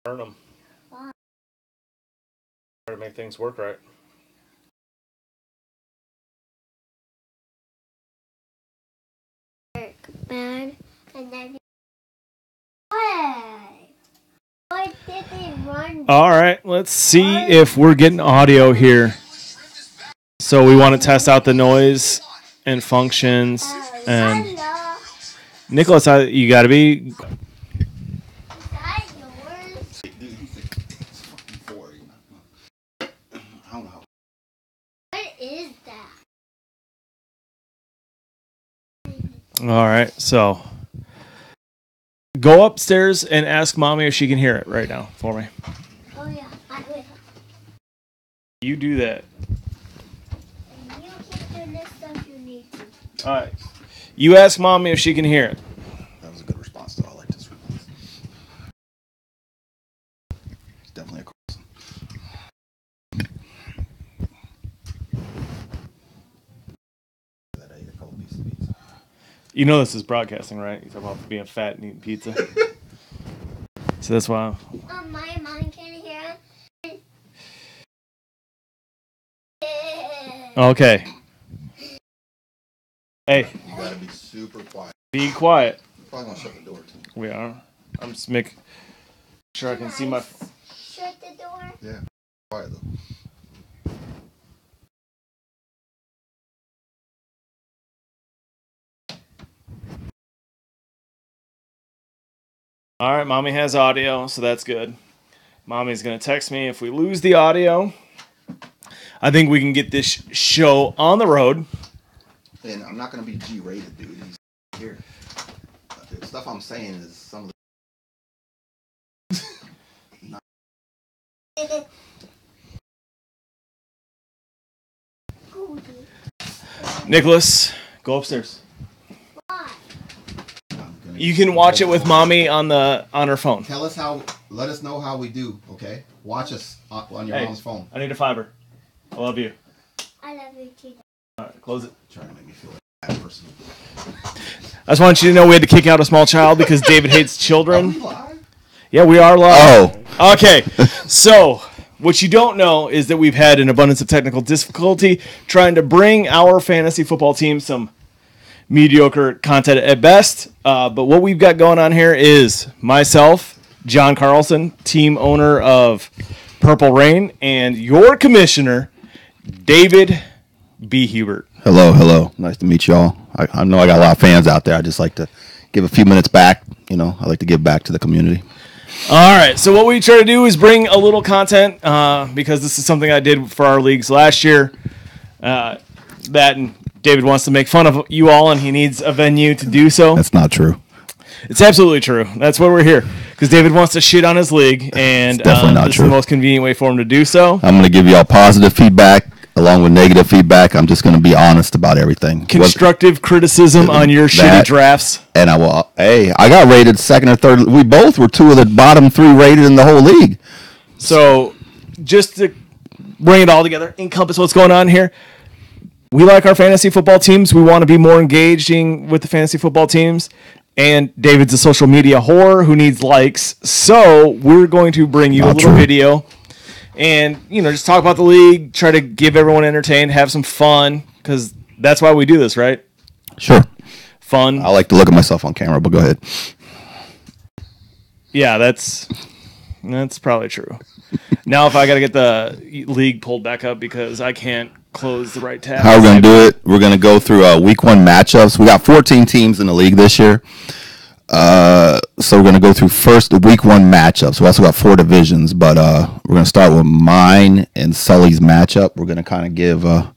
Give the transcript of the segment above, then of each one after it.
Burn them. Try to make things work right. Man, and then why did they run? All right, let's see if we're getting audio here. So we want to test out the noise and functions. And Nicholas, you got to be. Is that yours? I don't know. What is that? All right, so go upstairs and ask Mommy if she can hear it right now for me. Oh yeah, I will. You do that. And you keep doing this stuff you need to. All right. You ask Mommy if she can hear it. That was a good response, though. I like this response. It's definitely a Carlson. That I ate a couple pieces of pizza. You know this is broadcasting, right? You talk about being fat and eating pizza. So that's why. My mom can't hear it. Okay. Hey, You gotta be super quiet. be quiet. You're probably gonna shut the door, too. We are. I'm just making sure I can see my. Shut the door. Yeah. Quiet, though. All right, Mommy has audio, so that's good. Mommy's going to text me if we lose the audio. I think we can get this show on the road. And I'm not gonna be G-rated, dude. He's here. The stuff I'm saying is some of the... Nicholas, go upstairs. Why? You can watch it with Mommy on her phone. Tell us how. Let us know how we do. Okay. Watch us on your Hey. mom's phone. I need a fiber. I love you. I love you too. All right, close it. Trying to make me feel like a bad person. I just want you to know we had to kick out a small child because David hates Are children. we live? Yeah, we are live. Oh. Okay, so what you don't know is that we've had an abundance of technical difficulty trying to bring our fantasy football team some mediocre content at best. But what we've got going on here is myself, John Carlson, team owner of Purple Rain, and your commissioner, David B. Hubert. Hello. Nice to meet y'all. I know I got a lot of fans out there. I just like to give a few minutes back. You know, I like to give back to the community. All right, so what we try to do is bring a little content because this is something I did for our leagues last year. That and David wants to make fun of you all, and he needs a venue to do so. That's not true. It's absolutely true. That's why we're here, because David wants to shit on his league, and definitely not this true. is the most convenient way for him to do so. I'm going to give y'all positive feedback along with negative feedback. I'm just going to be honest about everything. Constructive criticism on your shitty That- drafts. And I will. Hey, I got rated second or third. We both were two of the bottom three rated in the whole league. So just to bring it all together, encompass what's going on here. We like our fantasy football teams. We want to be more engaging with the fantasy football teams. And David's a social media whore who needs likes. So we're going to bring you a Not little true. video and, just talk about the league, try to give everyone entertained, have some fun, because that's why we do this, right? Sure. Fun. I like to look at myself on camera, but go ahead. Yeah, that's probably true. Now, if I got to get the league pulled back up because I can't close the right tab. How we're going to do it, we're going to go through week one matchups. We got 14 teams in the league this year. So we're going to go through first the week one matchups. We also got 4 divisions, but we're going to start with mine and Sully's matchup. We're going to kind of give a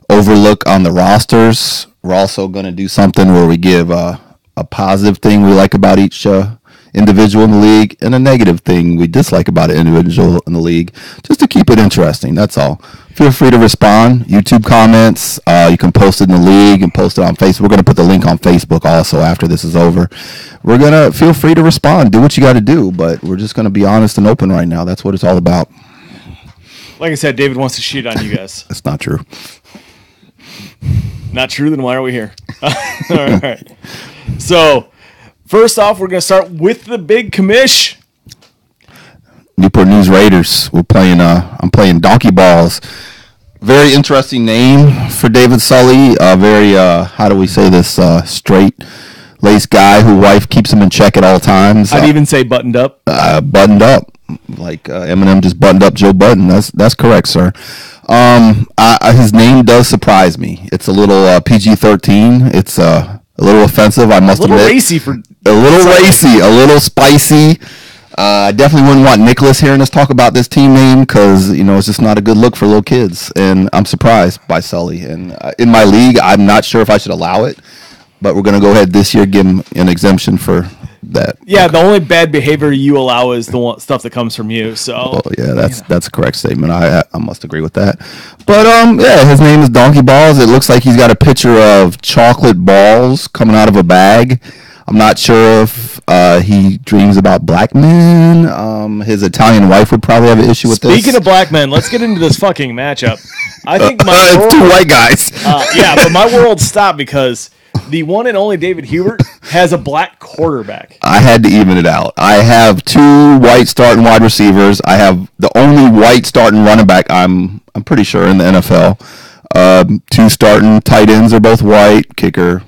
overlook on the rosters. We're also going to do something where we give a positive thing we like about each individual in the league and a negative thing we dislike about an individual in the league, just to keep it interesting. That's all. Feel free to respond. YouTube comments. You can post it in the league and post it on Facebook. We're going to put the link on Facebook also after this is over. We're going to feel free to respond. Do what you got to do, but we're just going to be honest and open right now. That's what it's all about. Like I said, David wants to shit on you guys. That's not true. Not true? Then why are we here? All right. So, first off, we're going to start with the big commish. Newport News Raiders. I'm playing Donkey Balls. Very interesting name for David Sully. Very, how do we say this? Straight-laced guy whose wife keeps him in check at all times. I'd even say buttoned up. Buttoned up. Like Eminem just buttoned up Joe Budden. That's correct, sir. His name does surprise me. It's a little PG-13. It's a little offensive, I must admit. A little racy, a little spicy. I definitely wouldn't want Nicholas hearing us talk about this team name because, it's just not a good look for little kids. And I'm surprised by Sully. And in my league, I'm not sure if I should allow it. But we're going to go ahead this year, give him an exemption for that. Yeah, the only bad behavior you allow is the stuff that comes from you. So, that's a correct statement. I must agree with that. But his name is Donkey Balls. It looks like he's got a picture of chocolate balls coming out of a bag. I'm not sure if he dreams about black men. His Italian wife would probably have an issue with this. Speaking of black men, let's get into this fucking matchup. I think my world, two white guys. But my world stopped because the one and only David Hubert has a black quarterback. I had to even it out. I have two white starting wide receivers. I have the only white starting running back, I'm pretty sure, in the NFL. Two starting tight ends are both white, kicker,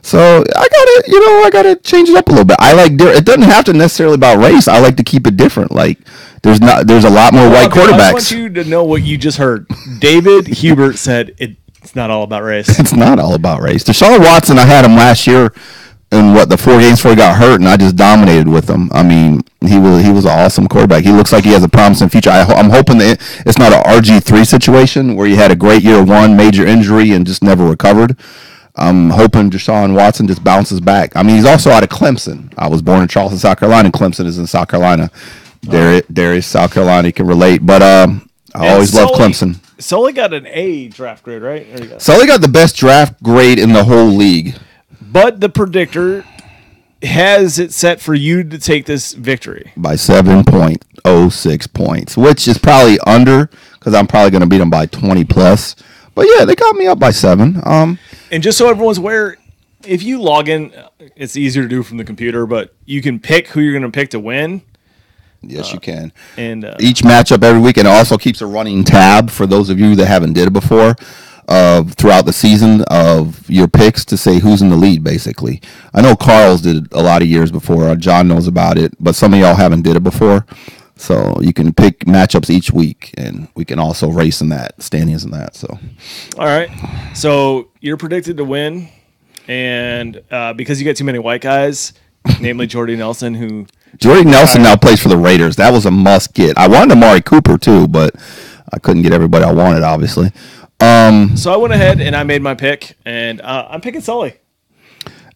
So I gotta change it up a little bit. It doesn't have to necessarily about race. I like to keep it different. Like there's a lot more white quarterbacks. I want you to know what you just heard. David Hubert said it's not all about race. It's not all about race. Deshaun Watson, I had him last year in the 4 games before he got hurt, and I just dominated with him. I mean, he was an awesome quarterback. He looks like he has a promising future. I'm hoping that it's not an RG3 situation where he had a great year one, major injury, and just never recovered. I'm hoping Deshaun Watson just bounces back. I mean, he's also out of Clemson. I was born in Charleston, South Carolina, and Clemson is in South Carolina. Darius, South Carolina, can relate. But I always loved Clemson. Sully got an A draft grade, right? Sully got the best draft grade in the whole league. But the predictor has it set for you to take this victory. By 7.06 points, which is probably under because I'm probably going to beat them by 20 plus. But yeah, they got me up by 7. And just so everyone's aware, if you log in, it's easier to do from the computer, but you can pick who you're going to pick to win. Yes, you can. And each matchup every week, and it also keeps a running tab for those of you that haven't did it before throughout the season of your picks to say who's in the lead, basically. I know Carl's did a lot of years before. John knows about it, but some of y'all haven't did it before. So you can pick matchups each week, and we can also race in that, standings in that. So, all right. So you're predicted to win, and because you got too many white guys, namely Jordy Nelson, Jordy Nelson now plays for the Raiders. That was a must get. I wanted Amari Cooper too, but I couldn't get everybody I wanted, obviously. So I went ahead and I made my pick, and I'm picking Sully.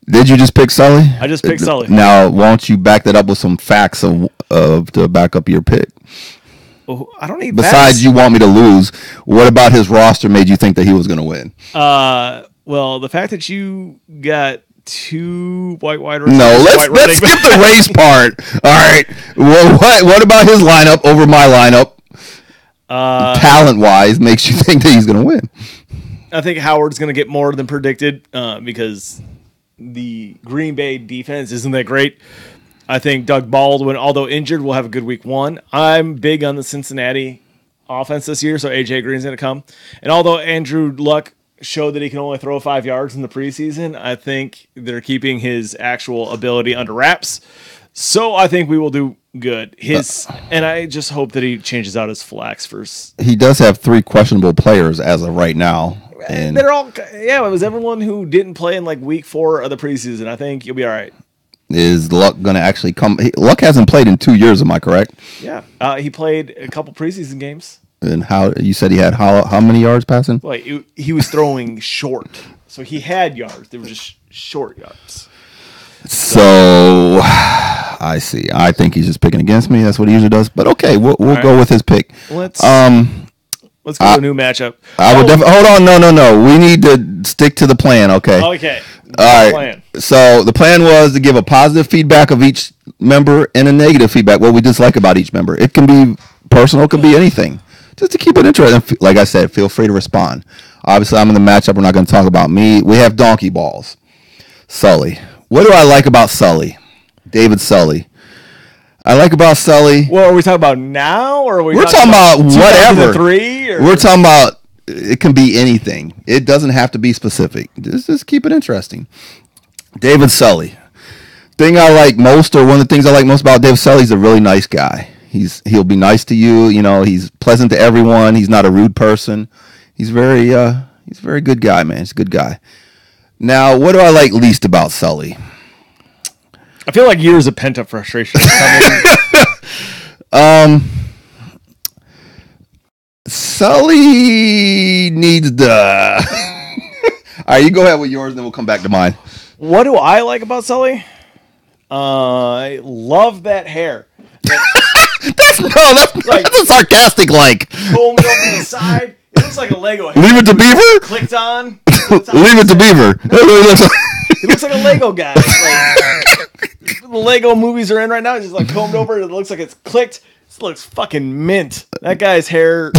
Did you just pick Sully? I just picked Sully. Now, why don't you back that up with some facts to back up your pick? Well, I don't need Besides, facts. You want me to lose. What about his roster made you think that he was going to win? Well, the fact that you got two white wide receivers. No, let's skip the race part. All right. Well, what about his lineup over my lineup? Talent-wise, makes you think that he's going to win. I think Howard's going to get more than predicted because the Green Bay defense isn't that great. I think Doug Baldwin, although injured, will have a good week 1. I'm big on the Cincinnati offense this year, so A.J. Green's going to come. And although Andrew Luck showed that he can only throw 5 yards in the preseason, I think they're keeping his actual ability under wraps. So I think we will do good. And I just hope that he changes out his flex first. He does have 3 questionable players as of right now. And they're all, it was everyone who didn't play in like week 4 of the preseason. I think you'll be all right. Is Luck going to actually come? Luck hasn't played in 2 years, am I correct? Yeah. He played a couple preseason games. And how you said he had how many yards passing? Well, he was throwing short. So he had yards. They were just short yards. So I see. I think he's just picking against me. That's what he usually does. But okay, we'll go with his pick. Let's go to a new matchup. I would hold on. No. We need to stick to the plan. Okay. Okay. All right. So the plan was to give a positive feedback of each member and a negative feedback, what we dislike about each member. It can be personal. It can be anything. Just to keep it interesting. Like I said, feel free to respond. Obviously, I'm in the matchup. We're not going to talk about me. We have donkey balls. Sully. What do I like about Sully? David Sully. I like about Sully. Well, are we talking about now, or are We're talking about whatever. 2003? Or? We're talking about it can be anything. It doesn't have to be specific. Just keep it interesting. David Sully. Thing I like most, or one of the things I like most about David Sully, he's a really nice guy. He'll be nice to you. You know, he's pleasant to everyone. He's not a rude person. He's a very good guy, man. He's a good guy. Now, what do I like least about Sully? I feel like years of pent up frustration. Sully needs the. All right, you go ahead with yours, and then we'll come back to mine. What do I like about Sully? I love that hair. That's a sarcastic like. Combed over the side. It looks like a Lego hair. Leave it to Beaver. Clicked on. Leave it to Beaver. He looks like a Lego guy. Like, the Lego movies are in right now. It's just like combed over. It looks like it's clicked. This looks fucking mint. That guy's hair.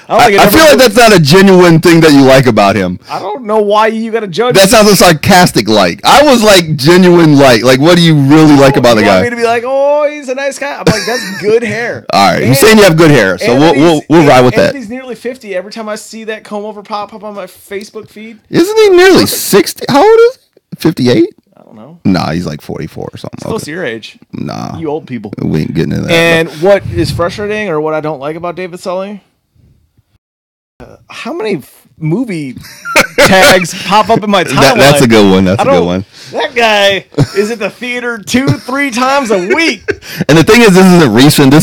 I feel like that's not a genuine thing that you like about him. I don't know why you got to judge. That sounds a sarcastic like. I was like genuine like. Like, what do you really like about the guy? You want me to be like, oh, he's a nice guy. I'm like, that's good hair. All right, you're saying you have good hair, so we'll ride with that. He's nearly 50. Every time I see that comb over pop up on my Facebook feed, isn't he nearly 60? How old is he? 58? I don't know. Nah, he's like 44 or something. Close to your age. Nah, you old people. We ain't getting into that. And what is frustrating, or what I don't like about David Sully? How many movie tags pop up in my timeline? That's a good one. That's a good one. That guy is at the theater 2-3 times a week. And the thing is, this isn't recent.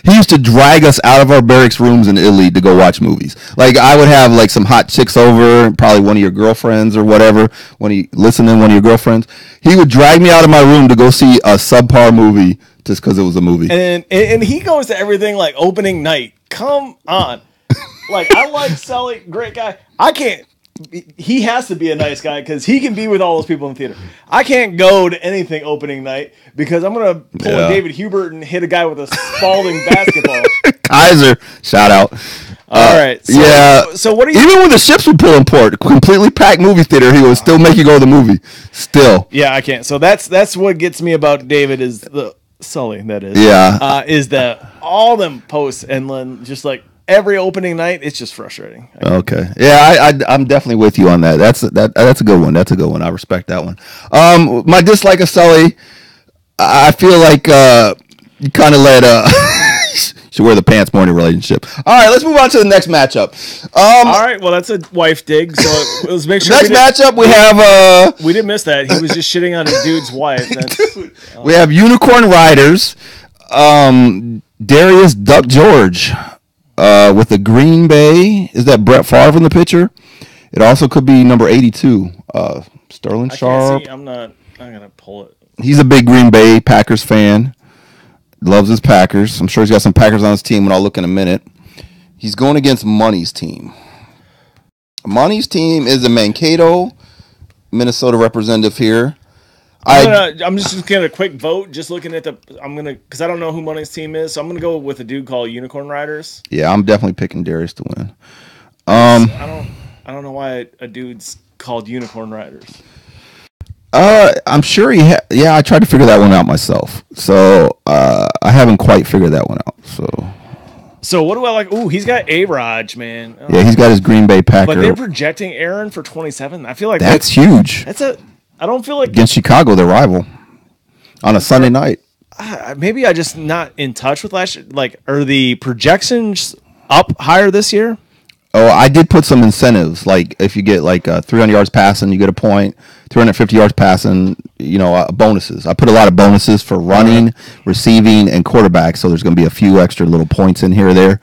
He used to drag us out of our barracks rooms in Italy to go watch movies. Like, I would have like some hot chicks over, probably one of your girlfriends or whatever, one of your girlfriends. He would drag me out of my room to go see a subpar movie just because it was a movie. And he goes to everything like opening night. Come on. Like, I like Sully, great guy. I can't. He has to be a nice guy because he can be with all those people in the theater. I can't go to anything opening night because I'm gonna pull a David Hubert and hit a guy with a Spalding basketball. Kaiser, shout out. All right. So, yeah. So what are you? Even when the ships would pull in port, completely packed movie theater, he would still make you go to the movie. Still. Yeah, I can't. So that's what gets me about David is the Sully. That is. Yeah. Is that all them posts and then just like. Every opening night, it's just frustrating. Okay, yeah, I'm definitely with you on that. That's a good one. That's a good one. I respect that one. My dislike of Sully, I feel like you kind of let should wear the pants more in a relationship. All right, let's move on to the next matchup. All right, well that's a wife dig. So let's make sure. Next matchup we have we didn't miss that. He was just shitting on his dude's wife. We have Unicorn Riders, Darius Duck George. With the Green Bay, is that Brett Favre in the picture? It also could be number 82, Sterling Sharp. I'm gonna pull it. He's a big Green Bay Packers fan. Loves his Packers. I'm sure he's got some Packers on his team, and I'll look in a minute. He's going against Money's team. Money's team is a Mankato, Minnesota representative here. I'm just going to get a quick vote. Just looking at because I don't know who Money's team is, so I'm gonna go with a dude called Unicorn Riders. Yeah, I'm definitely picking Darius to win. I don't know why a dude's called Unicorn Riders. I'm sure I tried to figure that one out myself. So I haven't quite figured that one out. So what do I like? Ooh, he's got A-Raj, man. Oh. Yeah, he's got his Green Bay Packer. But they're projecting Aaron for 27. I feel like that's huge. I don't feel like against Chicago, their rival, on a Sunday night. Maybe I just not in touch with last year. Like, are the projections up higher this year? Oh, I did put some incentives. Like, if you get like 300 yards passing, you get a point. 350 yards passing, bonuses. I put a lot of bonuses for running, receiving, and quarterback. So there's going to be a few extra little points in here or there.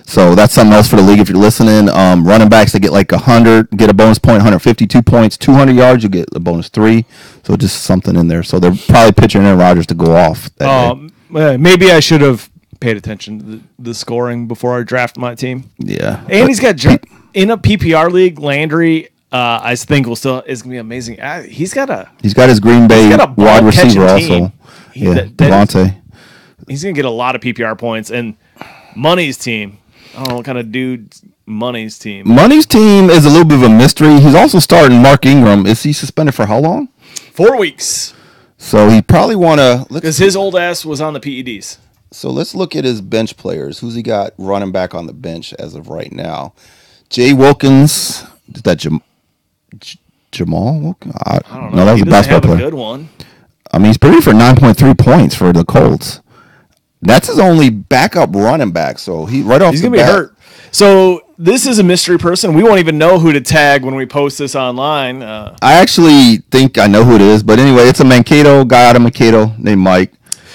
So that's something else for the league if you're listening. Running backs, they get like 100, get a bonus point, 152 points, 200 yards, you get a bonus 3. So just something in there. So they're probably pitching Aaron Rodgers to go off. Maybe I should have paid attention to the scoring before I draft my team. Yeah. And he's got in a PPR league, Landry, I think is going to be amazing. He's got his Green Bay wide receiver also. Devontae. He's going to get a lot of PPR points. And Money's team. I don't know what kind of dude Money's team. Money's team is a little bit of a mystery. He's also starting Mark Ingram. Is he suspended for how long? 4 weeks. So he probably want to. Because his old ass was on the PEDs. So let's look at his bench players. Who's he got running back on the bench as of right now? Jay Wilkins. Is that Jamal Wilkins? I don't know. No, that was He a doesn't basketball have a player. good one. I mean, he's pretty for 9.3 points for the Colts. That's his only backup running back. So he's He's going to be hurt. So this is a mystery person. We won't even know who to tag when we post this online. I actually think I know who it is. But anyway, it's a Mankato guy out of Mankato named Mike.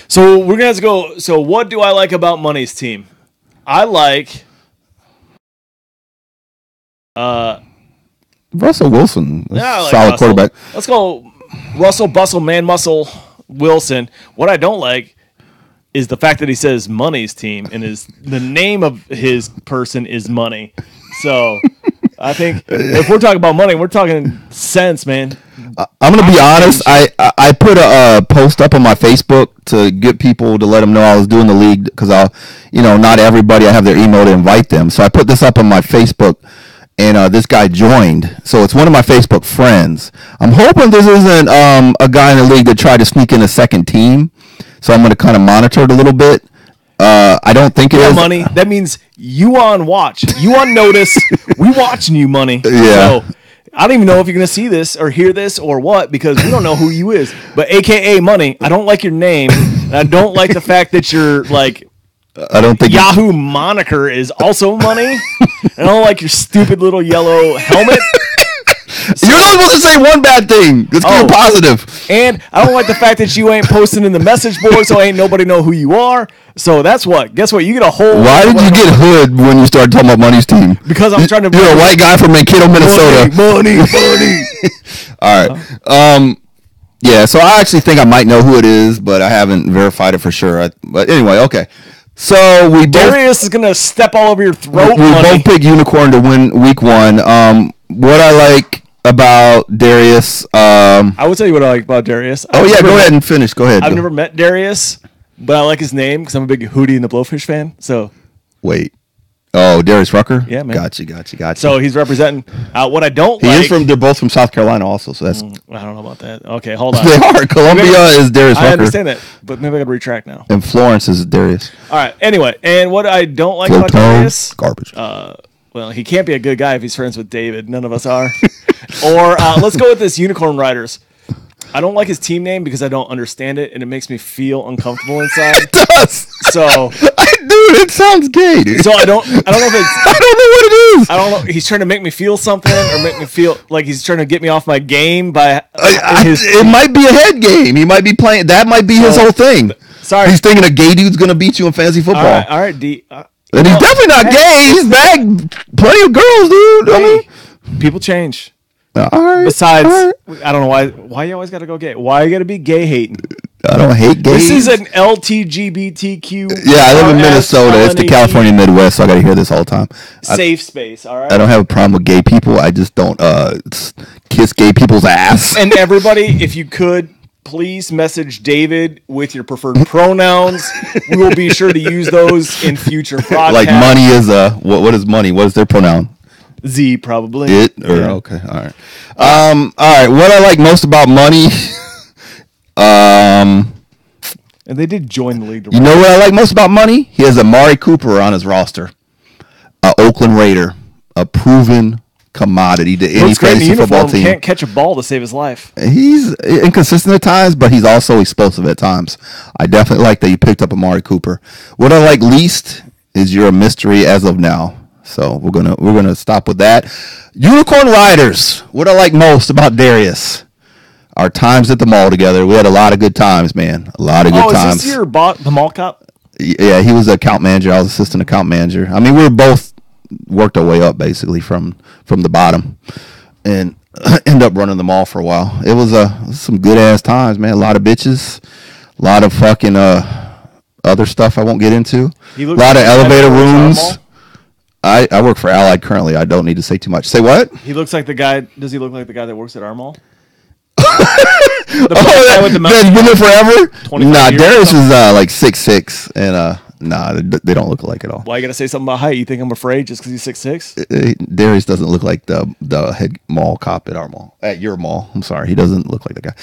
So we're going to have to go. So what do I like about Money's team? I like Russell Wilson. Yeah, I like solid Russell. quarterback. Let's go Russell Bustle Man Muscle Wilson. What I don't like is the fact that he says Money's team and the name of his person is Money. So I think if we're talking about money, we're talking sense, man. I'm gonna be honest. I put a post up on my Facebook to get people to let them know I was doing the league because not everybody I have their email to invite them. So I put this up on my Facebook, and this guy joined. So it's one of my Facebook friends. I'm hoping this isn't a guy in the league that tried to sneak in a second team. So I'm gonna kind of monitor it a little bit. I don't think it is. Money. That means you on watch. You on notice. We watching you, Money. Yeah. So I don't even know if you're going to see this or hear this or what because we don't know who you is. But AKA Money, I don't like your name. And I don't like the fact that your I don't think Yahoo moniker is also Money. And I don't like your stupid little yellow helmet. You're not supposed to say one bad thing. Let's go positive. And I don't like the fact that you ain't posting in the message board, so ain't nobody know who you are. So that's what. Guess what? You get a whole. Why did you get hood when you started talking about Money's team? Because I'm trying to. You're a white guy from Mankato, Minnesota. Money. All right. Yeah. So I actually think I might know who it is, but I haven't verified it for sure. But anyway, okay. So we both. Darius is gonna step all over your throat. We both picked Unicorn to win week 1. What I like about Darius. I will tell you what I like about Darius. Go ahead and finish. Go ahead. I've never met Darius, but I like his name because I'm a big Hootie and the Blowfish fan. So wait. Oh, Darius Rucker? Yeah, man. Gotcha. So he's representing. What I don't he like. is from. They're both from South Carolina, also. So that's. I don't know about that. Okay, hold on. They are. Columbia is Darius Rucker. I understand that, but maybe I got to retract now. And Florence is Darius. All right. Anyway, and what I don't like about Darius. Garbage. Well, he can't be a good guy if he's friends with David. None of us are. Or let's go with this Unicorn Riders. I don't like his team name because I don't understand it, and it makes me feel uncomfortable inside. It does. So, dude, it sounds gay, dude. So I don't know if it's. I don't know what it is. I don't know. He's trying to make me feel something, or make me feel like he's trying to get me off my game by. It might be a head game. He might be playing. That might be his whole thing. Sorry, he's thinking a gay dude's gonna beat you in fantasy football. All right, D. And he's definitely not gay. He's bagged plenty of girls, dude. Hey, people change. All right. Besides, I don't know why you always got to go gay. Why you got to be gay hating? I don't hate gays. This is an LTGBTQ. Yeah, I live in Minnesota. It's the California Midwest, so I got to hear this all the time. Safe space, all right? I don't have a problem with gay people. I just don't kiss gay people's ass. And everybody, if you could, please message David with your preferred pronouns. We will be sure to use those in future podcasts. Like money is what is money? What is their pronoun? Z, probably. Okay, all right. All right. What I like most about money, and they did join the league. You know what I like most about money? He has Amari Cooper on his roster, Oakland Raider, a proven commodity to any fantasy football team. Can't catch a ball to save his life. He's inconsistent at times, but he's also explosive at times. I definitely like that you picked up Amari Cooper. What I like least is you're a mystery as of now. So we're gonna stop with that. Unicorn Riders. What I like most about Darius, our times at the mall together. We had a lot of good times, man. A lot of good times. Is this your the mall cop? Yeah, he was account manager. I was assistant account manager. I mean, we were both worked our way up basically from the bottom, and end up running the mall for a while. It was some good ass times, man. A lot of bitches, a lot of fucking other stuff I won't get into. A lot of elevator rooms. I work for Allied currently. I don't need to say too much. Say what? He looks like the guy. Does he look like the guy that works at our mall? That's been there forever. Nah, Darius is like 6'6", and Nah, they don't look alike at all. Why you gotta say something about height? You think I'm afraid just because he's 6'6"? Darius doesn't look like the head mall cop at our mall. At your mall. I'm sorry. He doesn't look like the guy.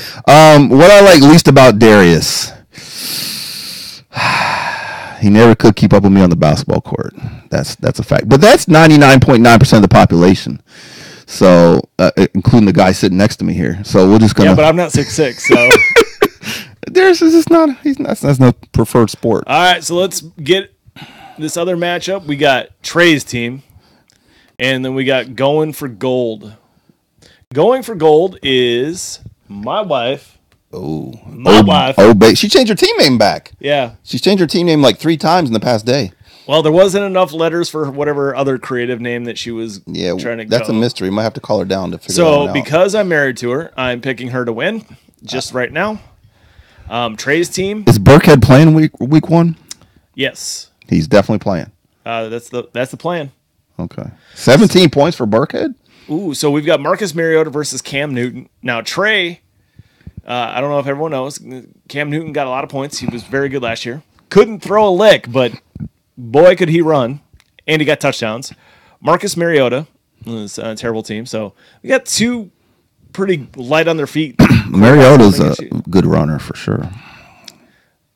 What I like least about Darius, he never could keep up with me on the basketball court. That's a fact. But that's 99.9% of the population. So, including the guy sitting next to me here. So we're just gonna. Yeah, but I'm not 6'6", so. Darius is just not. That's no preferred sport. All right, so let's get this other matchup. We got Trey's team, and then we got Going for Gold. Going for Gold is my wife. My wife. Oh, babe. She changed her team name back. Yeah. She's changed her team name like 3 times in the past day. Well, there wasn't enough letters for whatever other creative name that she was trying to go. That's a mystery. Might have to call her down to figure that one out. So, because I'm married to her, I'm picking her to win just right now. Trey's team. Is Burkhead playing week 1? Yes. He's definitely playing. That's the plan. Okay. 17 points for Burkhead? Ooh, so we've got Marcus Mariota versus Cam Newton. Now, Trey, I don't know if everyone knows, Cam Newton got a lot of points. He was very good last year. Couldn't throw a lick, but boy, could he run. And he got touchdowns. Marcus Mariota is a terrible team. So we got 2 pretty light on their feet. Mariota's a good runner for sure.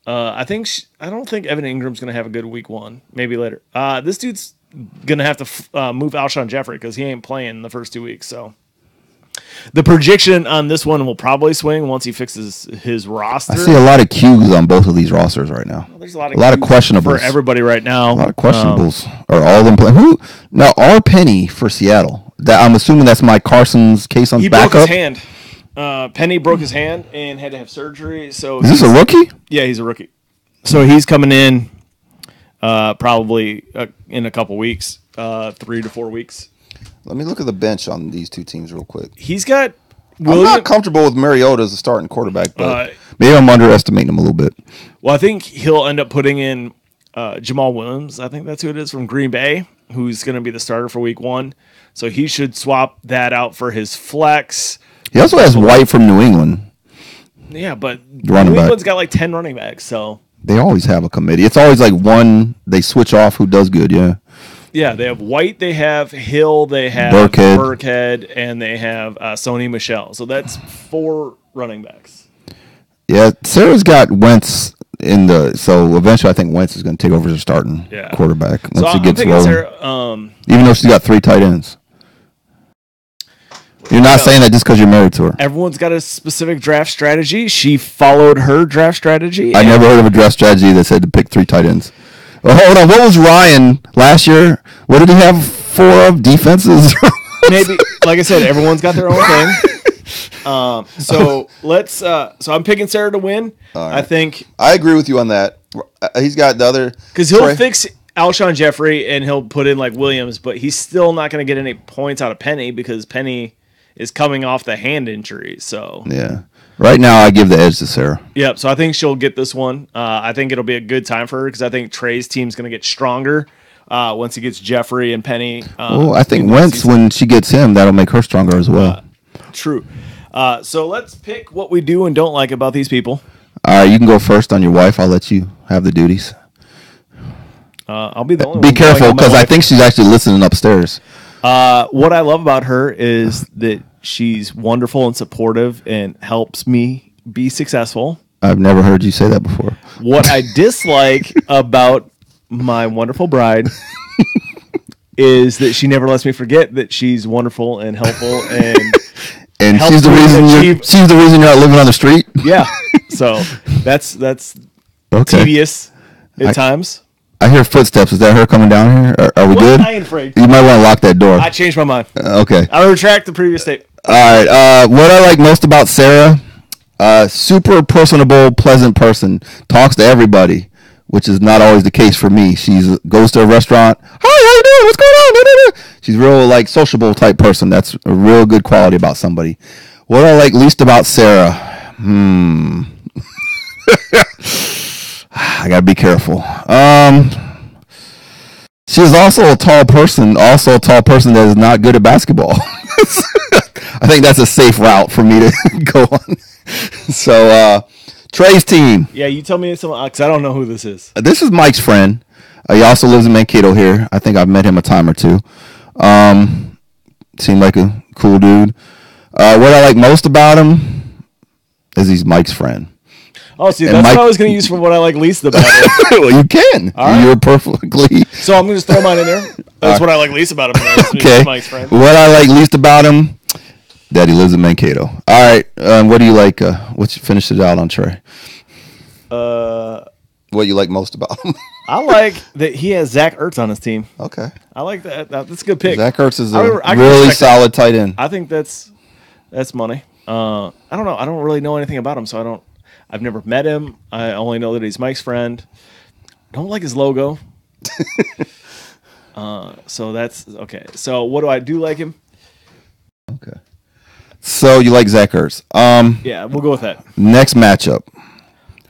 I don't think Evan Ingram's going to have a good week 1. Maybe later. This dude's going to have to move Alshon Jeffrey because he ain't playing the first 2 weeks. So the projection on this one will probably swing once he fixes his roster. I see a lot of Qs on both of these rosters right now. Well, there's a lot of questionables for everybody right now. A lot of questionables. Are all of them playing? Who now? R. Penny for Seattle. That I'm assuming that's Mike Carson's case on He backup. broke his hand. Penny broke his hand and had to have surgery. So is this a rookie? Yeah, he's a rookie. So he's coming in probably in a couple weeks, 3 to 4 weeks. Let me look at the bench on these 2 teams real quick. He's got I'm not comfortable with Mariota as a starting quarterback, but maybe I'm underestimating him a little bit. Well, I think he'll end up putting in Jamal Williams. I think that's who it is from Green Bay, who's going to be the starter for week 1. So he should swap that out for his flex. He also has White from New England. Yeah, but New England's got like 10 running backs, so. They always have a committee. It's always like one, they switch off who does good, yeah. Yeah, they have White, they have Hill, they have Burkhead, and they have Sony Michel. So that's 4 running backs. Yeah, Sarah's got Wentz so eventually I think Wentz is going to take over as a starting quarterback once he gets rolling. Sarah, even though she's got 3 tight ends. You're not saying that just because you're married to her. Everyone's got a specific draft strategy. She followed her draft strategy. I never heard of a draft strategy that said to pick 3 tight ends. Well, hold on. What was Ryan last year? What did he have 4 of? Defenses? Maybe. Like I said, everyone's got their own thing. So let's. So I'm picking Sarah to win. Right. I think. I agree with you on that. He's got the other. Because he'll fix Alshon Jeffrey and he'll put in like Williams, but he's still not going to get any points out of Penny because Penny is coming off the hand injury. So yeah. Right now, I give the edge to Sarah. Yep. So I think she'll get this one. I think it'll be a good time for her because I think Trey's team's going to get stronger once he gets Jeffrey and Penny. I think Wentz, when she gets him, that'll make her stronger as well. True. So let's pick what we do and don't like about these people. All right, you can go first on your wife. I'll let you have the duties. I'll be the only one. Be careful because I think she's actually listening upstairs. What I love about her is that she's wonderful and supportive and helps me be successful. I've never heard you say that before. What I dislike about my wonderful bride is that she never lets me forget that she's wonderful and helpful and she's the reason you're not living on the street. Yeah. So that's okay. Tedious at times. I hear footsteps. Is that her coming down here? Are we good? I ain't afraid. You might want to lock that door. I changed my mind. Okay. I retract the previous statement. All right. What I like most about Sarah, super personable, pleasant person. Talks to everybody, which is not always the case for me. She goes to a restaurant. Hi, how you doing? What's going on? She's real like sociable type person. That's a real good quality about somebody. What I like least about Sarah, I gotta be careful. She's also a tall person that is not good at basketball. I think that's a safe route for me to go on. So Trey's team. Yeah, you tell me some because I don't know who this is. This is Mike's friend. He also lives in Mankato here. I think I've met him a time or two. Seemed like a cool dude. What I like most about him is he's Mike's friend. Oh, see, that's what I was going to use for what I like least about it. Well, you can. All right. You're perfectly. So I'm going to just throw mine in there. That's what I like least about him. Okay. Mike's friend. What I like least about him, that he lives in Mankato. All right. What do you like? Let's finish it out on Trey. What you like most about him? I like that he has Zach Ertz on his team. Okay. I like that. That's a good pick. Zach Ertz is a I can really respect solid tight end. I think that's money. I don't know. I don't really know anything about him, so I've never met him. I only know that he's Mike's friend. Don't like his logo. So that's okay. So what do I do like him? Okay. So you like Zach Ertz. Yeah, we'll go with that. Next matchup.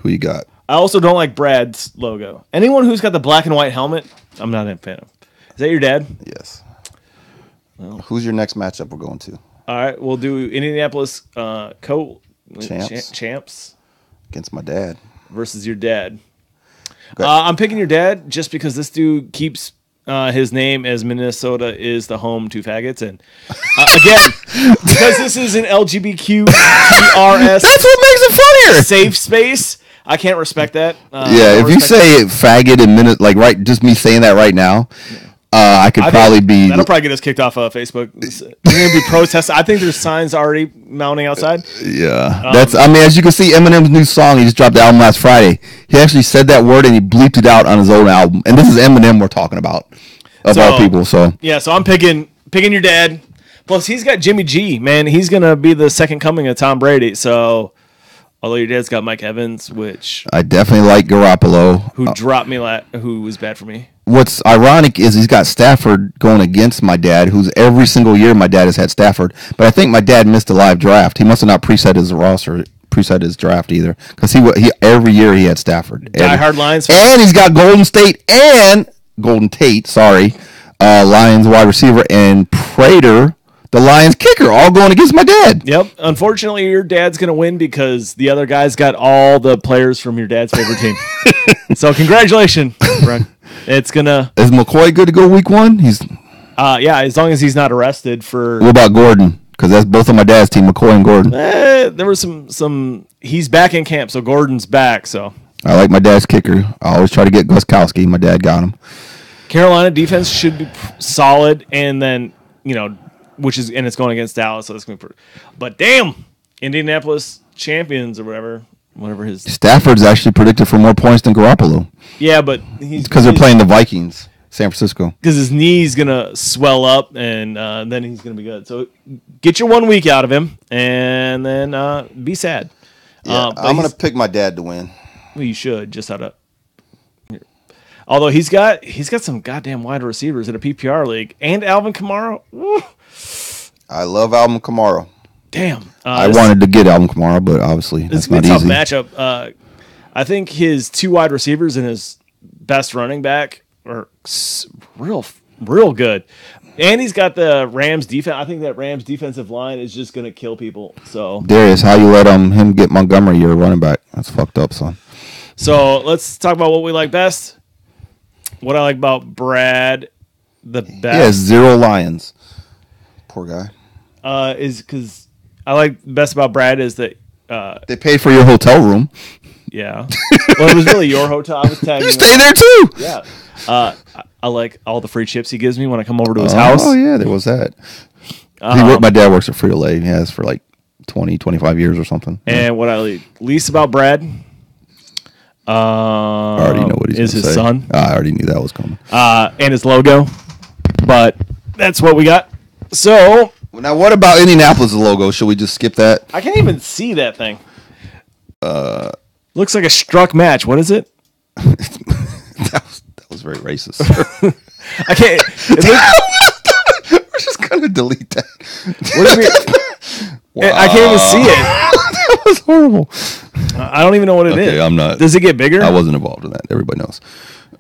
Who you got? I also don't like Brad's logo. Anyone who's got the black and white helmet, I'm not a fan of. Is that your dad? Yes. Well, who's your next matchup we're going to? All right, we'll do Indianapolis champs Against my dad. versus your dad. I'm picking your dad just because this dude keeps his name as Minnesota is the home to faggots. And again, because this is an LGBTQ TRS That's what makes it funnier. safe space, I can't respect that. Yeah, if you say faggot in minute, like right, just me saying that right now, I could probably be. That'll probably get us kicked off of Facebook. You're going to be protesting. I think there's signs already mounting outside. Yeah, that's. I mean, as you can see, Eminem's new song. He just dropped the album last Friday. He actually said that word and he bleeped it out on his own album. And this is Eminem we're talking about, of all people. So yeah, so I'm picking your dad. Plus, he's got Jimmy G. Man, he's going to be the second coming of Tom Brady. So. Although your dad's got Mike Evans, which I definitely like Garoppolo, who dropped me, who was bad for me. What's ironic is he's got Stafford going against my dad, who's every single year my dad has had Stafford. But I think my dad missed a live draft. He must have not preset his roster, preset his draft either, because he every year he had Stafford. Diehard Lions, and he's got Golden Tate. Sorry, Lions wide receiver and Prater. The Lions kicker, all going against my dad. Yep. Unfortunately, your dad's going to win because the other guy's got all the players from your dad's favorite team. So congratulations, Brent. It's going to... Is McCoy good to go week one? Yeah, as long as he's not arrested for... What about Gordon? Because that's both of my dad's team, McCoy and Gordon. There was some... He's back in camp, so Gordon's back, so... I like my dad's kicker. I always try to get Gostkowski. My dad got him. Carolina defense should be solid, and then, and it's going against Dallas, so it's going to be but damn, Indianapolis champions or whatever his Stafford's actually predicted for more points than Garoppolo. Yeah, but because they're playing the Vikings, San Francisco. Because his knee's gonna swell up, and then he's gonna be good. So get your 1 week out of him, and then be sad. Yeah, I'm gonna pick my dad to win. Well, you should just out of. Although he's got some goddamn wide receivers in a PPR league, and Alvin Kamara. Woo. I love Alvin Kamara. Damn. I wanted to get Alvin Kamara, but obviously that's not easy. It's a tough matchup. I think his two wide receivers and his best running back are real good. And he's got the Rams defense. I think that Rams defensive line is just going to kill people. So Darius, how you let him get Montgomery, your running back? That's fucked up, son. So let's talk about what we like best. What I like about Brad the best. He has 0 Lions. Poor guy. Is because I like best about Brad is that they paid for your hotel room. Yeah. Well, it was really your hotel. I was tagging. You stay there too. Yeah. I like all the free chips he gives me when I come over to his house. Oh yeah, there was that. My dad works at Frito-Lay. He has for like 20, 25 years or something. And what I like least about Brad, I already know what he's is his say. son. I already knew that was coming. And his logo. But that's what we got. So now, what about Indianapolis' logo? Should we just skip that? I can't even see that thing. Looks like a struck match. What is it? that was very racist. I can't. We're just gonna delete that. What do you mean? Wow. I can't even see it. That was horrible. I don't even know what it is. I'm not. Does it get bigger? I wasn't involved in that. Everybody knows.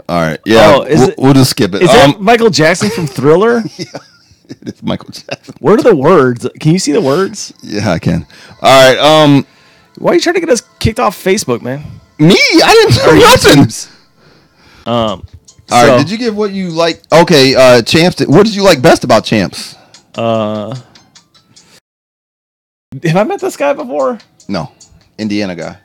All right. Yeah. We'll just skip it. Is that Michael Jackson from Thriller? Yeah. It's Michael Jackson. Where are the words? Can you see the words? Yeah, I can. All right. Why are you trying to get us kicked off Facebook, man? Me? I didn't Or do nothing. YouTube's. All right. Did you give what you like? Okay. Champs. What did you like best about Champs? Have I met this guy before? No, Indiana guy.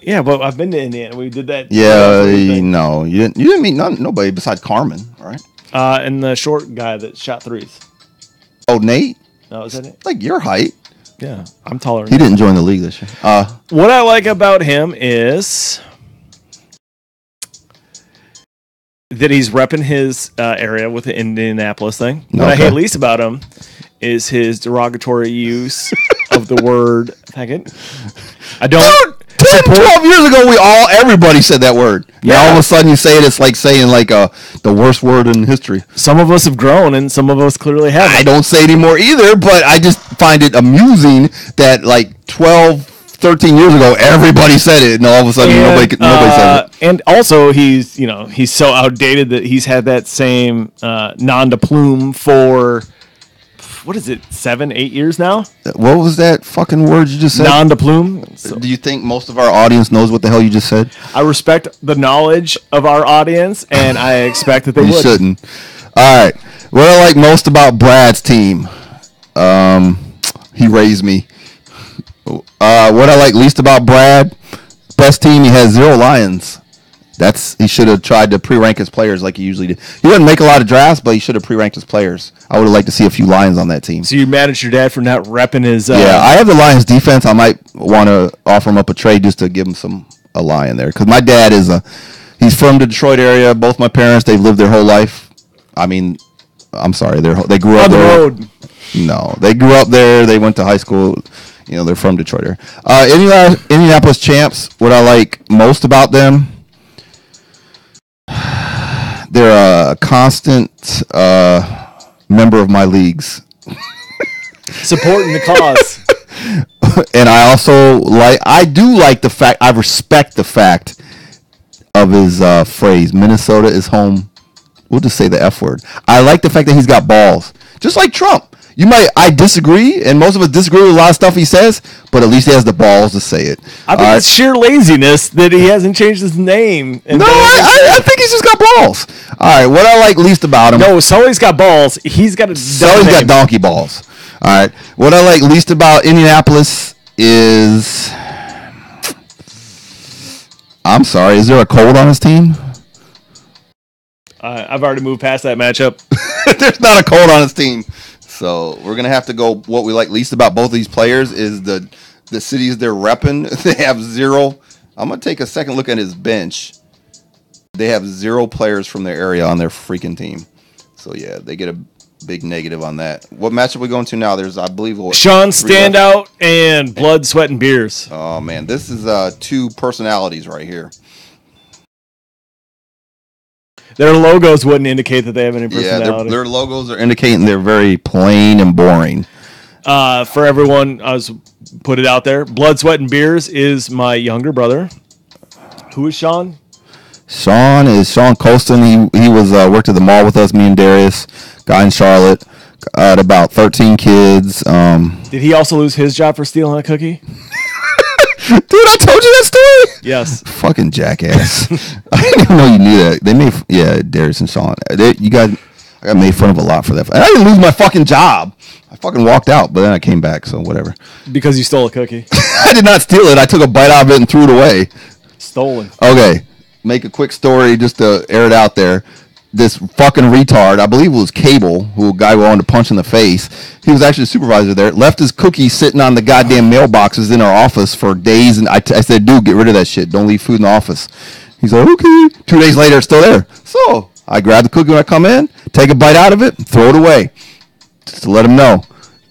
Yeah, but I've been to Indiana. We did that. Yeah. No, you didn't. You didn't meet nobody besides Carmen, right? And the short guy that shot threes. Oh, Nate. No, is that it? Like your height. Yeah, I'm taller. He didn't join the league this year. What I like about him is that he's repping his area with the Indianapolis thing. What I hate least about him is his derogatory use of the word faggot. I don't. 10, 12 years ago, everybody said that word. Yeah. Now all of a sudden you say it, it's like saying the worst word in history. Some of us have grown and some of us clearly haven't. I don't say it anymore either, but I just find it amusing that like 12, 13 years ago, everybody said it, and all of a sudden nobody said it. And also, he's so outdated that he's had that same nom de plume for, what is it, 7, 8 years now? What was that fucking word you just said? Nom de plume. So, do you think most of our audience knows what the hell you just said? I respect the knowledge of our audience, and I expect that they would. You shouldn't. All right. What I like most about Brad's team, he raised me. What I like least about Brad, best team, he has 0 Lions. He should have tried to pre-rank his players like he usually did. He didn't make a lot of drafts, but he should have pre-ranked his players. I would have liked to see a few Lions on that team. So you mad at your dad for not repping his... yeah, I have the Lions defense. I might want to offer him up a trade just to give him a Lion there. Because my dad he's from the Detroit area. Both my parents, they've lived their whole life. I mean, I'm sorry, they grew up there. On the road. No, they grew up there. They went to high school. They're from Detroit area. Indianapolis Champs, what I like most about them, they're a constant member of my leagues. Supporting the cause. And I respect the fact of his phrase, Minnesota is home. We'll just say the F word. I like the fact that he's got balls. Just like Trump. I disagree, and most of us disagree with a lot of stuff he says, but at least he has the balls to say it. I think it's sheer laziness that he hasn't changed his name. No, I think he's just got balls. All right, what I like least about him... No, Sully's got balls. He's got Sully's got donkey balls. All right, what I like least about Indianapolis is... I'm sorry, is there a cold on his team? I've already moved past that matchup. There's not a cold on his team. So we're going to have to go, what we like least about both of these players is the cities they're repping. They have 0. I'm going to take a second look at his bench. They have 0 players from their area on their freaking team. So, yeah, they get a big negative on that. What matchup are we going to now? There's, I believe, Sean Standout and Blood, Sweat, and Beers. Oh, man. This is 2 personalities right here. Their logos wouldn't indicate that they have any personality. Yeah, their logos are indicating they're very plain and boring. For everyone, I was put it out there. Blood, Sweat, and Beers is my younger brother. Who is Sean? Sean is Sean Colston. He was worked at the mall with us, me and Darius, guy in Charlotte. Had about 13 kids. Did he also lose his job for stealing a cookie? Dude, I told you that story? Yes. Fucking jackass. I didn't even know you knew that. They made, Darius and Sean. I got made fun of a lot for that. And I didn't lose my fucking job. I fucking walked out, but then I came back, so whatever. Because you stole a cookie. I did not steal it. I took a bite out of it and threw it away. Stolen. Okay. Make a quick story just to air it out there. This fucking retard, I believe it was Cable, a guy who wanted to punch in the face. He was actually a supervisor there. Left his cookies sitting on the goddamn mailboxes in our office for days. And I said, dude, get rid of that shit. Don't leave food in the office. He's like, okay. 2 days later, it's still there. So I grab the cookie when I come in, take a bite out of it, throw it away. Just to let him know.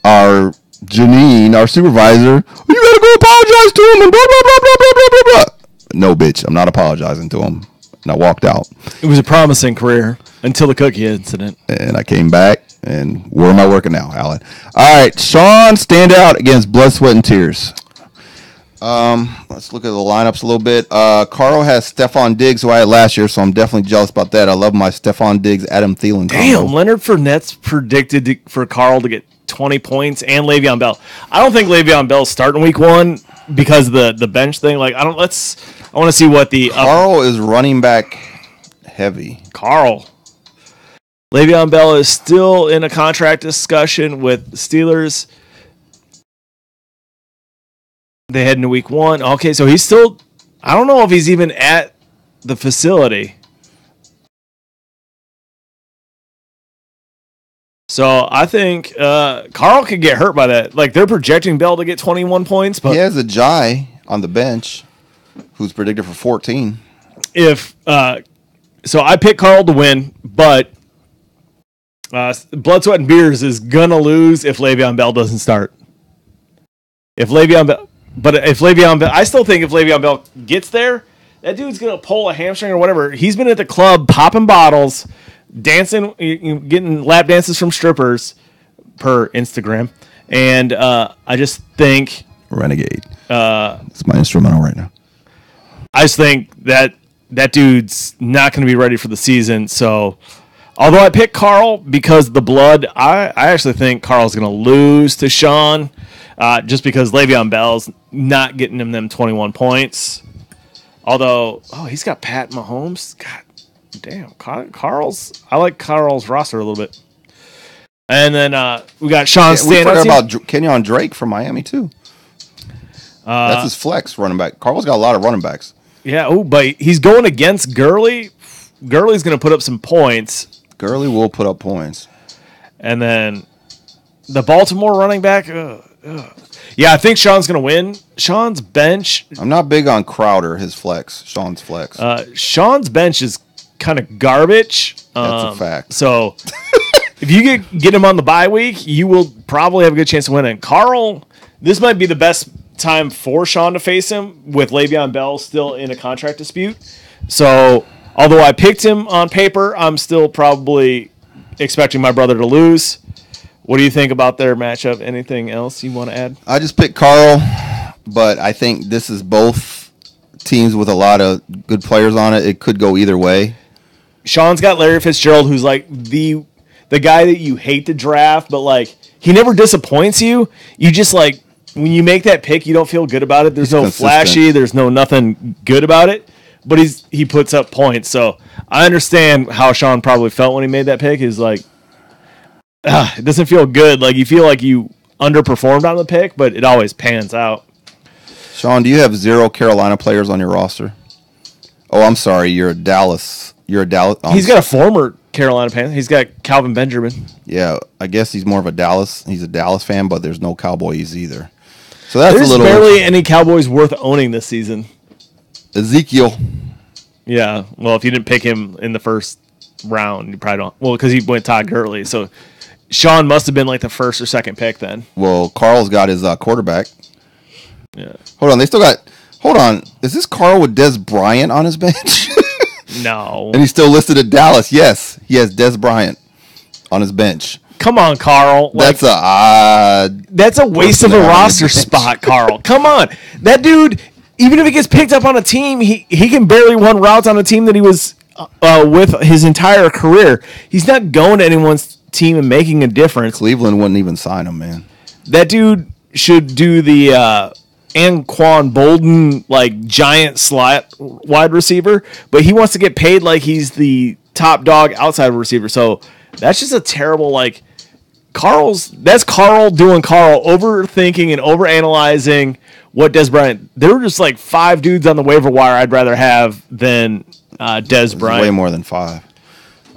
Our Janine, our supervisor, you gotta go apologize to him and blah, blah, blah, blah, blah, blah, blah, blah. No, bitch. I'm not apologizing to him. And I walked out. It was a promising career until the cookie incident. And I came back, and where am I working now, Alan? All right, Sean Standout against Blood, Sweat, and Tears. Let's look at the lineups a little bit. Carl has Stephon Diggs, who I had last year, so I'm definitely jealous about that. I love my Stephon Diggs, Adam Thielen combo. Damn, Leonard Fournette's predicted for Carl to get 20 points and Le'Veon Bell. I don't think Le'Veon Bell's starting week 1. because of the bench thing. Like I want to see what the Carl is running back heavy. Carl. Le'Veon Bell is still in a contract discussion with the Steelers. They head into week 1. Okay, so he's still. I don't know if he's even at the facility. So I think Carl could get hurt by that. Like they're projecting Bell to get 21 points, but He has a Jai on the bench who's predicted for 14. if so, I picked Carl to win, but Blood, Sweat, and Beers is gonna lose if Le'Veon Bell doesn't start. If Le'Veon Bell, I still think if Le'Veon Bell gets there, that dude's gonna pull a hamstring or whatever. He's been at the club popping bottles, dancing, getting lap dances from strippers per Instagram, and I just think Renegade. It's my instrumental right now. I just think that dude's not going to be ready for the season. So, although I picked Carl because of the blood, I actually think Carl's going to lose to Sean just because Le'Veon Bell's not getting him them 21 points. Although, he's got Pat Mahomes. God damn, I like Carl's roster a little bit. And then we got Sean We forgot Stanley. about Kenyon Drake from Miami, too. That's his flex running back. Carl's got a lot of running backs. Yeah, but he's going against Gurley. Gurley's going to put up some points. Gurley will put up points. And then the Baltimore running back. Yeah, I think Sean's going to win. Sean's bench. I'm not big on Crowder, his flex, Sean's flex. Sean's bench is kind of garbage. That's a fact. So if you get him on the bye week, you will probably have a good chance of winning. Carl, this might be the best time for Sean to face him with Le'Veon Bell still in a contract dispute. So although I picked him on paper, I'm still probably expecting my brother to lose. What do you think about their matchup? Anything else you want to add? I just picked Carl, but I think this is both teams with a lot of good players on it. It could go either way. Sean's got Larry Fitzgerald, who's like the guy that you hate to draft, but like he never disappoints you. You just like when you make that pick, you don't feel good about it. There's no consistent. flashy. There's no nothing good about it. But he puts up points. So I understand how Sean probably felt when he made that pick. He's like, it doesn't feel good. Like you feel like you underperformed on the pick, but it always pans out. Sean, do you have 0 Carolina players on your roster? Oh, I'm sorry. You're a Dallas. He's got a former Carolina Panther. He's got Calvin Benjamin. Yeah, I guess he's more of a Dallas. He's a Dallas fan, but there's no Cowboys either. So that's There's a little barely any Cowboys worth owning this season. Ezekiel. Yeah, well, if you didn't pick him in the first round, you probably don't. Well, because he went Todd Gurley, so Sean must have been like the first or second pick then. Well, Carl's got his quarterback. Yeah. Hold on. Is this Carl with Des Bryant on his bench? No. And he's still listed at Dallas. Yes, he has Des Bryant on his bench. Come on, Carl. That's a odd. That's a waste of a roster spot, Carl. Come on. That dude, even if he gets picked up on a team, he can barely run routes on a team that he was with his entire career. He's not going to anyone's team and making a difference. Cleveland wouldn't even sign him, man. That dude should do the Anquan Bolden like giant slot wide receiver, but he wants to get paid like he's the top dog outside receiver. So that's just a terrible like that's Carl doing Carl, overthinking and overanalyzing what Des Bryant. There were just like 5 dudes on the waiver wire I'd rather have than Des Bryant. Way more than 5.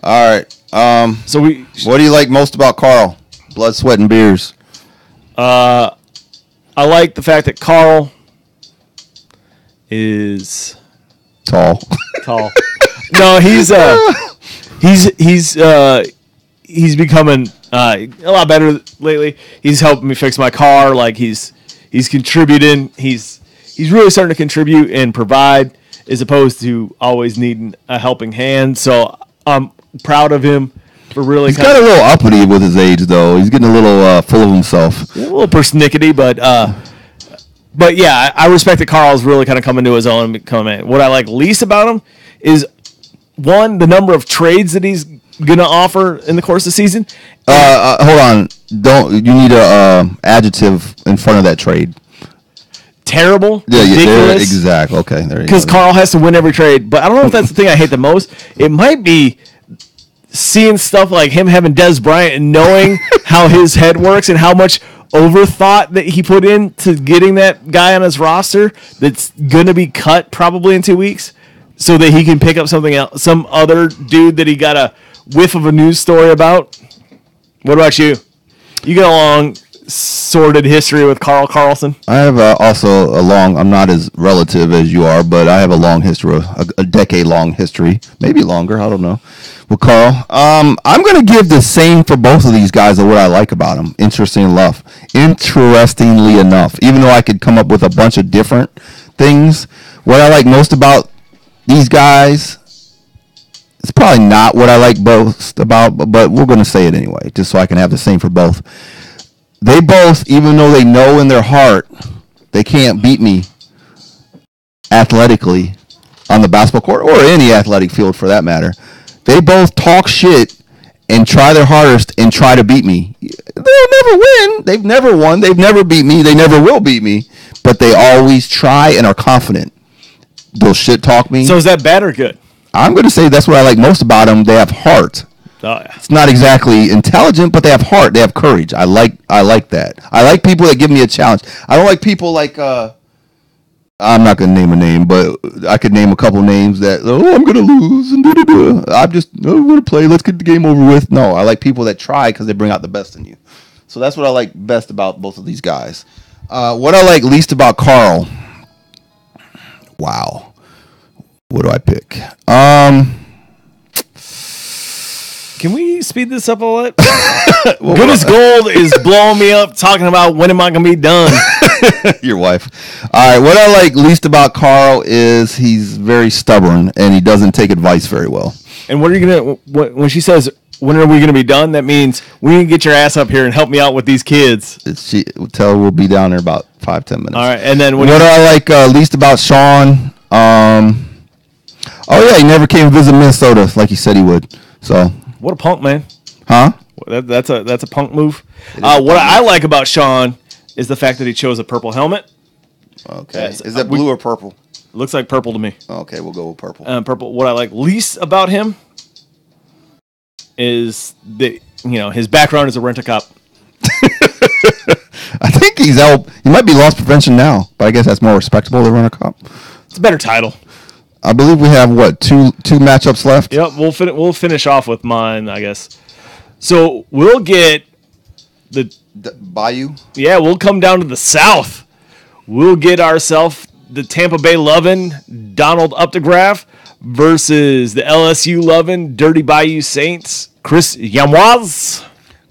All right. So what do you like most about Carl? Blood, Sweat, and Beers. I like the fact that Carl is Tall. No, he's becoming a lot better lately. He's helping me fix my car. Like he's contributing. He's really starting to contribute and provide as opposed to always needing a helping hand. So I'm proud of him for really. He's got a little uppity with his age, though. He's getting a little full of himself. A little persnickety, but yeah, I respect that Carl's really kind of coming to his own and becoming. What I like least about him is one, the number of trades that he's gonna offer in the course of the season. Hold on. You need a adjective in front of that trade. terrible, Yeah, ridiculous. exactly. Okay, there you go. Because Carl has to win every trade. But I don't know if that's the thing I hate the most. It might be seeing stuff like him having Des Bryant and knowing how his head works and how much overthought that he put into getting that guy on his roster that's going to be cut probably in 2 weeks so that he can pick up something else, some other dude that he got a whiff of a news story about. What about you? You got a long, sordid history with Carl Carlson. I have also a long, I'm not as relative as you are, but I have a long history, a decade-long history, maybe longer, I don't know, with Carl. I'm going to give the same for both of these guys of what I like about them, interestingly enough, even though I could come up with a bunch of different things. What I like most about these guys, it's probably not what I like most about, but we're going to say it anyway, just so I can have the same for both. They both, even though they know in their heart they can't beat me athletically on the basketball court or any athletic field for that matter, they both talk shit and try their hardest and try to beat me. They'll never win. They've never won. They've never beat me. They never will beat me. But they always try and are confident. They'll shit talk me. So is that bad or good? I'm going to say that's what I like most about them. They have heart. Oh, yeah. It's not exactly intelligent, but they have heart. They have courage. I like that. I like people that give me a challenge. I don't like people like I'm not gonna name a name, but I could name a couple names that I'm gonna lose and I'm just gonna play. Let's get the game over with. No, I like people that try because they bring out the best in you. So that's what I like best about both of these guys. What I like least about Carl. Wow, what do I pick? Can we speed this up a little? Good as Gold is blowing me up talking about when am I going to be done. Your wife. All right, what I like least about Carl is he's very stubborn and he doesn't take advice very well. And what are you going to, when she says, when are we going to be done? That means we need to get your ass up here and help me out with these kids. She tell her we'll be down there about 5-10 minutes. All right, and then what do I like least about Sean? Oh yeah, he never came to visit Minnesota like he said he would. So what a punk, man. Huh? That's a punk move. What I like about Sean is the fact that he chose a purple helmet. Okay. Is that blue or purple? Looks like purple to me. Okay, we'll go with purple. Purple. What I like least about him is that his background is a rent-a-cop. I think he might be loss prevention now, but I guess that's more respectable than rent-a-cop. It's a better title. I believe we have two matchups left. Yep, we'll finish off with mine, I guess. So we'll get the Bayou. Yeah, we'll come down to the south. We'll get ourselves the Tampa Bay loving Donald Updegraff versus the LSU loving Dirty Bayou Saints Chris Jambois.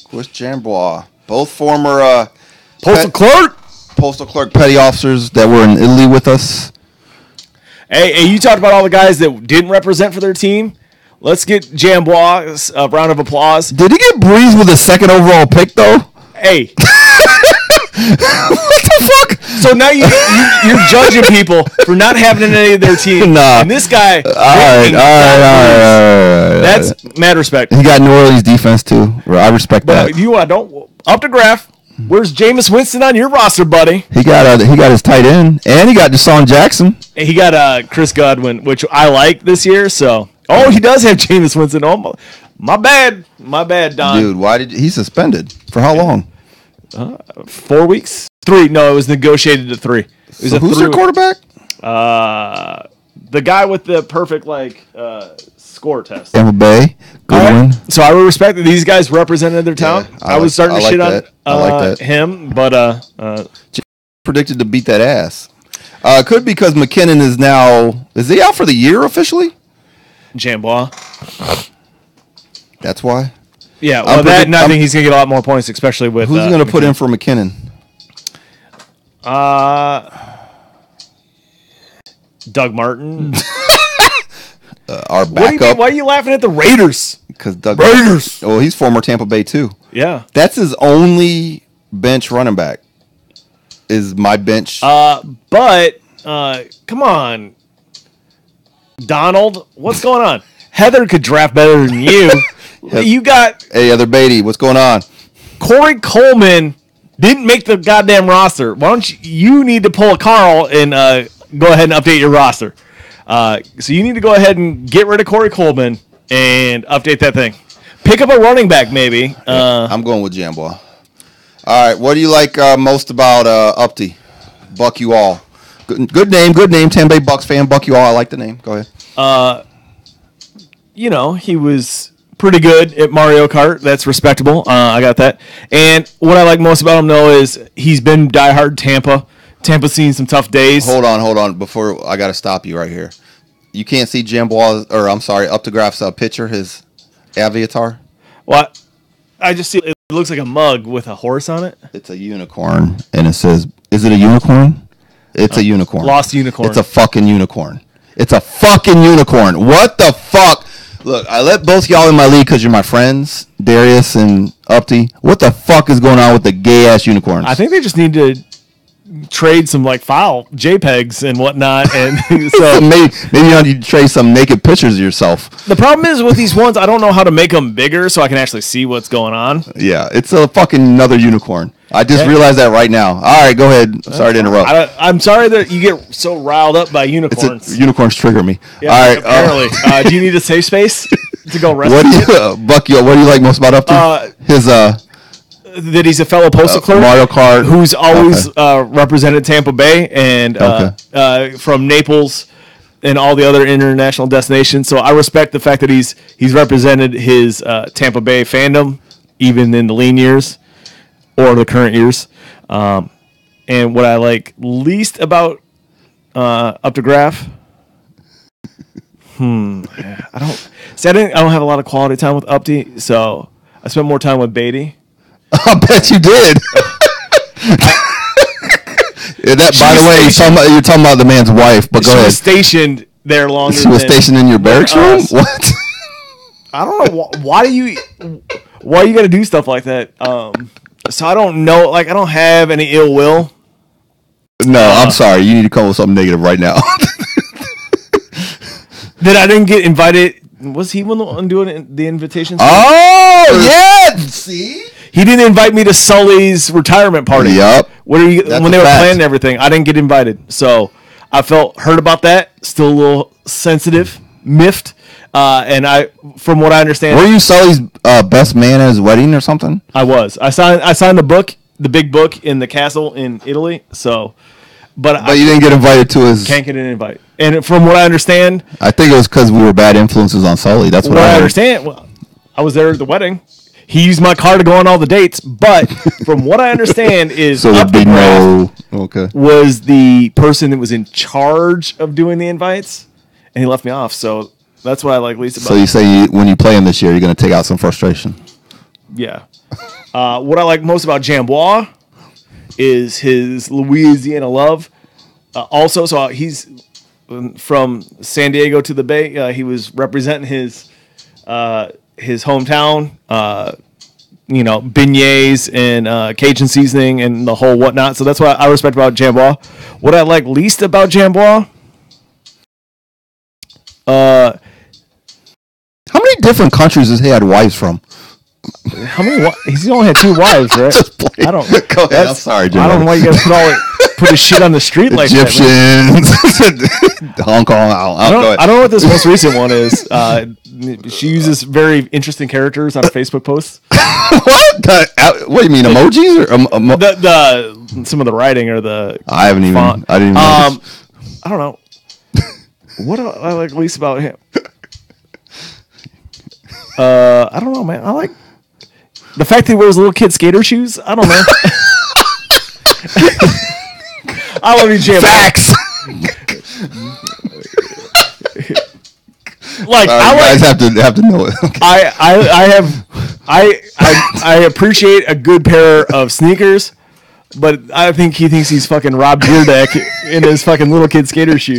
Chris Jambois, both former Postal clerk petty officers that were in Italy with us. Hey, you talked about all the guys that didn't represent for their team. Let's get Jambois a round of applause. Did he get breezed with a second overall pick, though? Hey. What the fuck? So now you're judging people for not having any of their team. Nah. And this guy. All right. That's mad respect. He got New Orleans defense, too. I respect that. You don't. Updegraff. Where's Jameis Winston on your roster, buddy? He got his tight end, and he got Deshaun Jackson. He got Chris Godwin, which I like this year. So, he does have Jameis Winston. Oh, my bad, Don. Dude, why did he suspended for how long? 4 weeks? 3. No, it was negotiated to 3. So who's their quarterback? The guy with the perfect score test. Tampa Bay. Good one. So I would respect that these guys represented their town. Yeah, I was starting to shit on I like that. him, but predicted to beat that ass. Could because McKinnon is he out for the year officially? Jambois. That's why. Yeah, well, I think he's gonna get a lot more points, especially with who's gonna put in for McKinnon? Doug Martin. Our backup. Why are you laughing at the Raiders? Because Doug Raiders. Oh, he's former Tampa Bay too. Yeah, that's his only bench running back. Is my bench? But come on, Donald, what's going on? Heather could draft better than you. You got Heather Beatty. What's going on? Corey Coleman didn't make the goddamn roster. Why don't you need to pull a Carl and go ahead and update your roster. So you need to go ahead and get rid of Corey Coleman and update that thing. Pick up a running back, maybe. I'm going with Jambois. All right, what do you like most about Upty? Buck you all. Good name. Tampa Bay Bucks fan. Buck you all. I like the name. Go ahead. He was pretty good at Mario Kart. That's respectable. I got that. And what I like most about him, though, is he's been diehard Tampa. Tampa's seen some tough days. Hold on. Before I got to stop you right here. You can't see Jambois, or I'm sorry, Updegraff's picture, his avatar. What? I just see it looks like a mug with a horse on it. It's a unicorn, and it says, "Is it a unicorn?" It's a unicorn. Lost unicorn. It's a fucking unicorn. It's a fucking unicorn. What the fuck? Look, I let both y'all in my league because you're my friends, Darius and Upty. What the fuck is going on with the gay ass unicorns? I think they just need to trade some file JPEGs and whatnot, and so maybe you need to trade some naked pictures of yourself. The problem is with these ones, I don't know how to make them bigger so I can actually see what's going on. Yeah, it's a fucking another unicorn. I just realized that right now. All right, go ahead. Sorry to interrupt. I'm sorry that you get so riled up by unicorns. Unicorns trigger me. Yeah, all right. Apparently. Do you need a safe space to go rest? Buck, what do you like most about Upton? His that he's a fellow postal clerk, Mario Kart, who's always represented Tampa Bay and from Naples and all the other international destinations. So I respect the fact that he's represented his Tampa Bay fandom even in the lean years or the current years. And what I like least about Updegraff, I don't have a lot of quality time with Upty, so I spent more time with Beatty. I bet you did. By the way, you're talking about the man's wife, but go ahead. She was stationed there longer. She was stationed in your barracks room? What? I don't know. Why you got to do stuff like that? So I don't know. I don't have any ill will. No, I'm sorry. You need to come with something negative right now. That I didn't get invited. Was he one doing the invitations? Oh, yeah. See? He didn't invite me to Sully's retirement party. Yep. When they were planning everything, I didn't get invited. So I felt hurt about that. Still a little sensitive, miffed. And from what I understand, were you Sully's best man at his wedding or something? I was. I signed the book, the big book in the castle in Italy. So, but you didn't get invited to his. Can't get an invite. And from what I understand, I think it was because we were bad influences on Sully. That's what I understand. Well, I was there at the wedding. He used my car to go on all the dates, but from what I understand is so was the person that was in charge of doing the invites, and he left me off. So that's what I like least about. So you say when you play him this year, you're going to take out some frustration. Yeah. What I like most about Jambois is his Louisiana love. Also, so he's from San Diego to the Bay. He was representing his hometown, beignets and Cajun seasoning and the whole whatnot. So that's what I respect about Jambois. What I like least about Jambois, how many different countries has he had wives from? How many? He's only had 2 wives, right? Just playing. I don't. Go ahead. I'm sorry, Jim. I don't know why you guys put his shit on the street like that. Egyptians, Hong Kong. I don't know what this most recent one is. She uses very interesting characters on Facebook posts. What? What do you mean, emojis or the some of the writing or the? I didn't even. I don't know. What do I like least about him? I don't know, man. I like the fact that he wears little kid skater shoes. I don't know. I love you, Jam. Facts. Guys have to know it. Okay. I appreciate a good pair of sneakers, but I think he thinks he's fucking Rob Dyrdek in his fucking little kid skater shoes.